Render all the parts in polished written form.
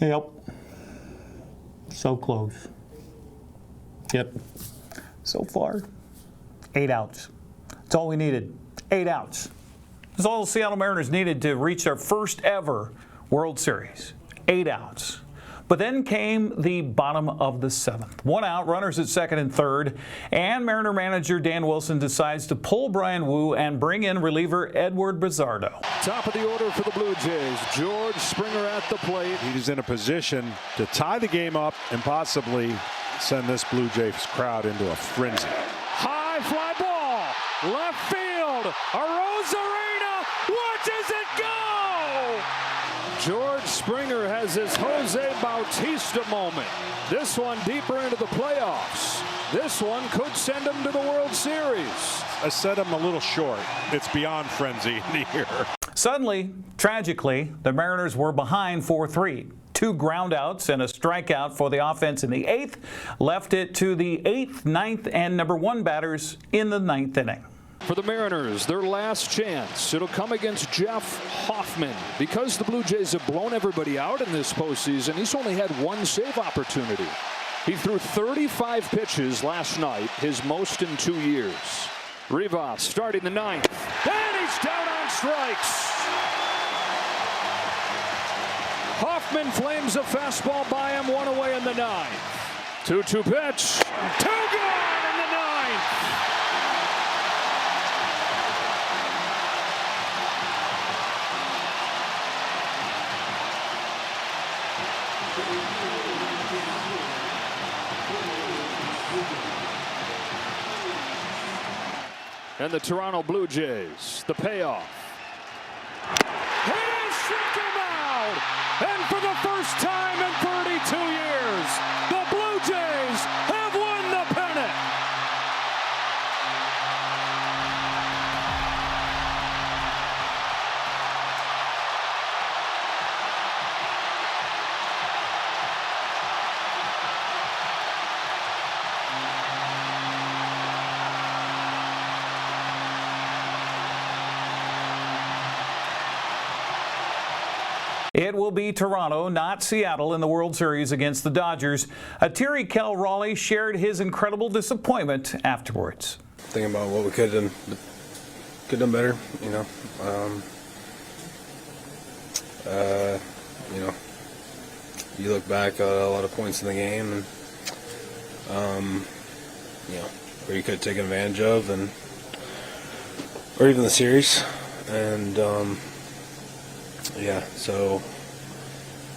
Yep. So close. Yep. So far, 8 outs. That's all we needed. 8 outs. That's all the Seattle Mariners needed to reach their first ever World Series. 8 outs. But then came the bottom of the 7th. 1 out, runners at second and third, and Mariner manager Dan Wilson decides to pull Brian Wu and bring in reliever Edward Bizzardo. Top of the order for the Blue Jays, George Springer at the plate. He's in a position to tie the game up and possibly send this Blue Jays crowd into a frenzy. High fly ball, left field, Arozarena, watches it go! George Springer has his Jose Bautista moment. This one deeper into the playoffs. This one could send him to the World Series. I said I'm a little short. It's beyond frenzy here. Suddenly, tragically, the Mariners were behind 4-3. 2 groundouts and a strikeout for the offense in the 8th left it to the 8th, 9th, and number 1 batters in the 9th inning. For the Mariners, their last chance. It'll come against Jeff Hoffman. Because the Blue Jays have blown everybody out in this postseason, he's only had 1 save opportunity. He threw 35 pitches last night, his most in 2 years. Rivas starting the 9th, and he's down on strikes. Hoffman flames a fastball by him, 1 away in the 9th. 2-2 pitch, 2 gone in the 9th. And the Toronto Blue Jays, the payoff. He struck him out! And for the first time in 32 years, the Blue Jays have won the pennant! It will be Toronto, not Seattle, in the World Series against the Dodgers. Terry Kell Raleigh shared his incredible disappointment afterwards. Thinking about what we could have done better, you know. You look back at a lot of points in the game, and where you could have taken advantage of, or even the series, and so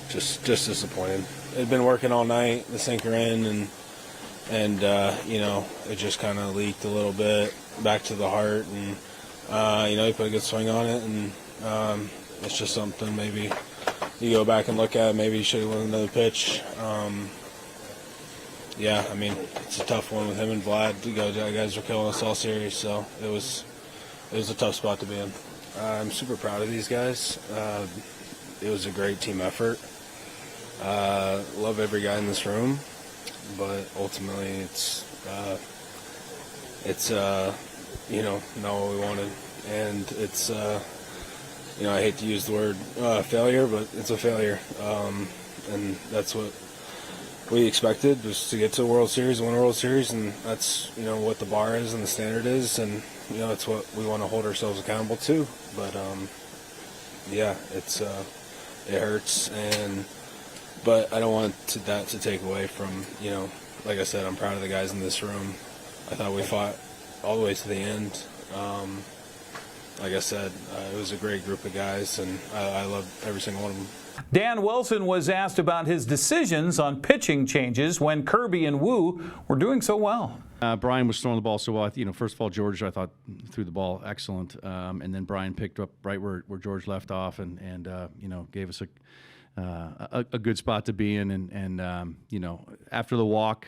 just disappointed. I'd been working all night, the sinker in, and it just kind of leaked a little bit back to the heart, and he put a good swing on it, and it's just something maybe you go back and look at. Maybe you should have won another pitch. It's a tough one with him and Vlad. You guys were killing us all series, so it was a tough spot to be in. I'm super proud of these guys. It was a great team effort. Love every guy in this room, but ultimately it's not what we wanted, and it's I hate to use the word failure, but it's a failure, and that's what we expected, was to get to a World Series, win a World Series, and that's what the bar is and the standard is, and it's what we want to hold ourselves accountable to. But it hurts, but I don't want that to take away from like I said, I'm proud of the guys in this room. I thought we fought all the way to the end. Like I said, it was a great group of guys, and I loved every single one of them. Dan Wilson was asked about his decisions on pitching changes when Kirby and Wu were doing so well. Brian was throwing the ball so well. First of all, George, I thought, threw the ball excellent, and then Brian picked up right where George left off, and gave us a good spot to be in, and after the walk,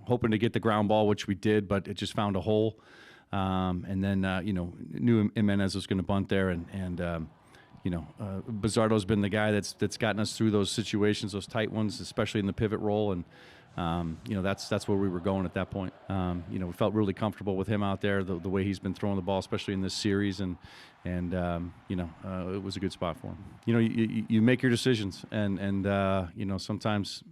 hoping to get the ground ball, which we did, but it just found a hole, and then knew Jimenez was going to bunt there, and Bizzardo's been the guy that's gotten us through those situations, those tight ones, especially in the pivot role, and That's where we were going at that point. We felt really comfortable with him out there, the way he's been throwing the ball, especially in this series, and it was a good spot for him. You make your decisions, and sometimes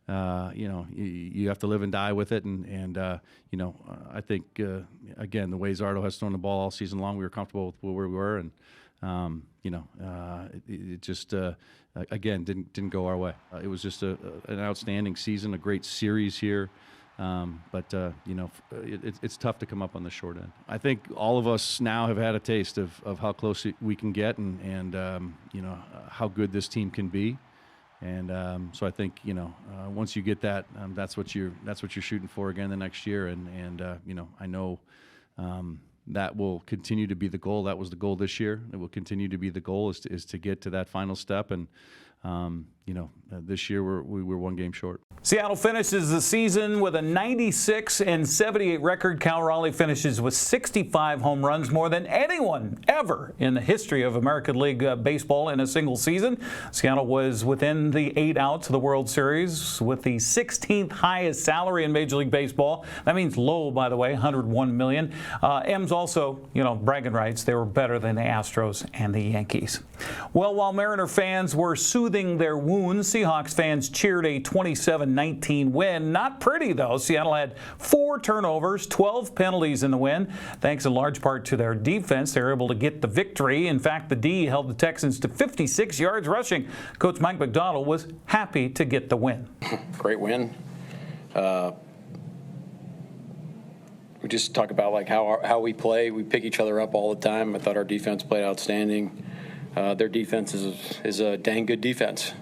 you have to live and die with it, and I think again, the way Zardo has thrown the ball all season long, we were comfortable with where we were, and it just again didn't go our way. It was just an outstanding season, a great series here. But it's tough to come up on the short end. I think all of us now have had a taste of how close we can get, and how good this team can be. And so I think once you get that, that's what you're shooting for again the next year. And I know that will continue to be the goal. That was the goal this year. It will continue to be the goal is to get to that final step. And this year we were one game short. Seattle finishes the season with a 96-78 record. Cal Raleigh finishes with 65 home runs, more than anyone ever in the history of American League baseball in a single season. Seattle was within the 8 outs of the World Series with the 16th highest salary in Major League Baseball. That means low, by the way, $101 million. M's also, bragging rights. They were better than the Astros and the Yankees. Well, while Mariner fans were soothing their wounds, Seahawks fans cheered a 27-19 win. Not pretty, though. Seattle had 4 turnovers, 12 penalties in the win. Thanks in large part to their defense, they were able to get the victory. In fact, the D held the Texans to 56 yards rushing. Coach Mike McDonald was happy to get the win. Great win. We just talk about how we play. We pick each other up all the time. I thought our defense played outstanding. Their defense is a dang good defense.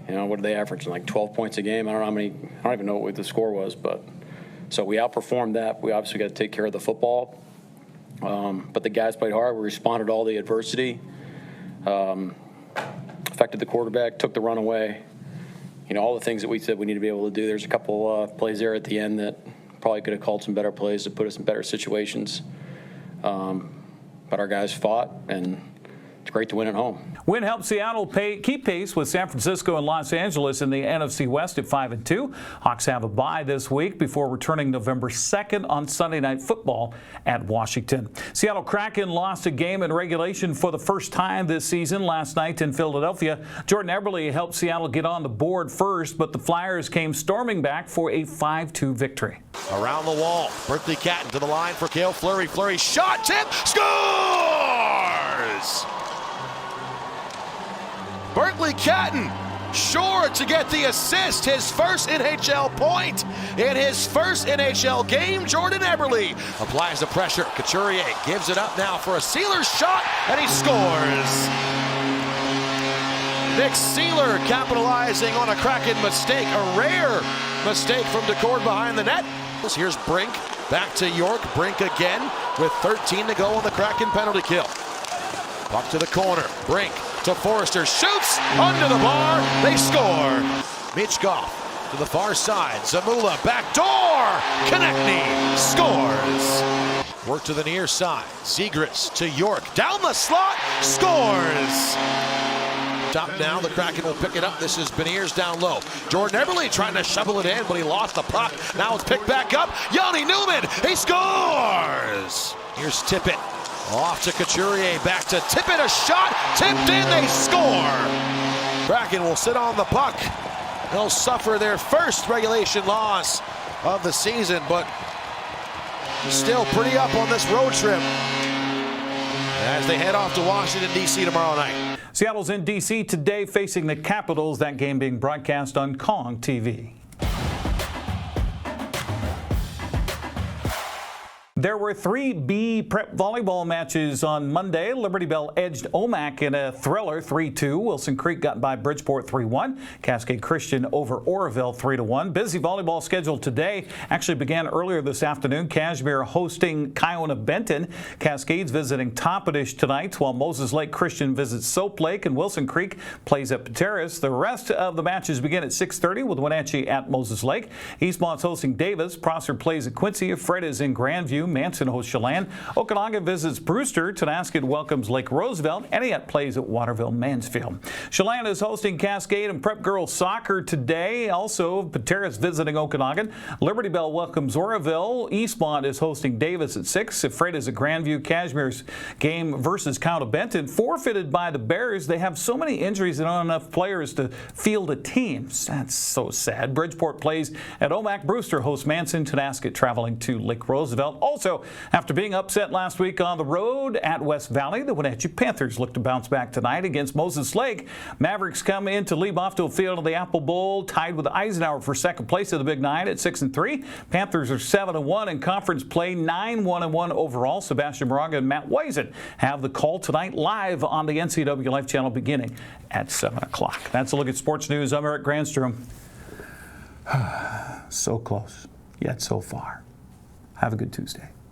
What do they average? 12 points a game? I don't know how many. I don't even know what the score was, but so we outperformed that. We obviously got to take care of the football, but the guys played hard. We responded to all the adversity, affected the quarterback, took the run away. All the things that we said we need to be able to do. There's a couple plays there at the end that probably could have called some better plays to put us in better situations, but our guys fought, and it's great to win at home. Win helped Seattle keep pace with San Francisco and Los Angeles in the NFC West at 5-2. Hawks have a bye this week before returning November 2nd on Sunday Night Football at Washington. Seattle Kraken lost a game in regulation for the first time this season last night in Philadelphia. Jordan Eberle helped Seattle get on the board first, but the Flyers came storming back for a 5-2 victory. Around the wall, Berkeley Catton to the line for Cale Fleury. Fleury shot, tip, scores! Berkeley Catton sure to get the assist, his first NHL point in his first NHL game. Jordan Eberle applies the pressure. Couturier gives it up now for a Sealer shot, and he scores. Nick Sealer capitalizing on a Kraken mistake, a rare mistake from DeCord behind the net. Here's Brink, back to York. Brink again with 13 to go on the Kraken penalty kill. Puck to the corner, Brink to Forrester, shoots under the bar, they score. Michkov to the far side, Zamula back door, Konechny scores. Work to the near side, Zegras to York, down the slot, scores. Top now, the Kraken will pick it up. This is Beniers down low. Jordan Eberle trying to shovel it in, but he lost the puck. Now it's picked back up. Yanni Newman, he scores. Here's Tippett. Off to Couturier, back to Tippett, a shot, tipped in, they score! Kraken will sit on the puck. They'll suffer their first regulation loss of the season, but still pretty up on this road trip as they head off to Washington, D.C. tomorrow night. Seattle's in D.C. today facing the Capitals, that game being broadcast on Kong TV. There were 3 B prep volleyball matches on Monday. Liberty Bell edged Omak in a thriller 3-2. Wilson Creek got by Bridgeport 3-1. Cascade Christian over Oroville 3-1. Busy volleyball schedule today. Actually began earlier this afternoon. Kashmir hosting Kiona Benton. Cascades visiting Toppenish tonight, while Moses Lake Christian visits Soap Lake and Wilson Creek plays at Pateras. The rest of the matches begin at 6:30 with Wenatchee at Moses Lake. Eastmont's hosting Davis. Prosser plays at Quincy. Fred is in Grandview. 2. Manson hosts Chelan. Okanagan visits Brewster. Tonasket welcomes Lake Roosevelt. Etiette plays at Waterville Mansfield. Chelan is hosting Cascade and Prep Girls Soccer today. Also, Pateras visiting Okanagan. Liberty Bell welcomes Oroville. Eastmont is hosting Davis at 6. Freitas at Grandview. Cashmere's game versus Count of Benton forfeited by the Bears. They have so many injuries and not enough players to field a team. That's so sad. Bridgeport plays at Omak. Brewster hosts Manson. Tonasket traveling to Lake Roosevelt. Also, after being upset last week on the road at West Valley, the Wenatchee Panthers look to bounce back tonight against Moses Lake. Mavericks come into Leibofto Field of the Apple Bowl, tied with Eisenhower for second place of the Big Nine at 6-3. Panthers are 7-1 in conference play, 9-1-1 overall. Sebastian Moraga and Matt Wiesen have the call tonight live on the NCWLIFE channel beginning at 7 o'clock. That's a look at sports news. I'm Eric Granstrom. So close, yet so far. Have a good Tuesday.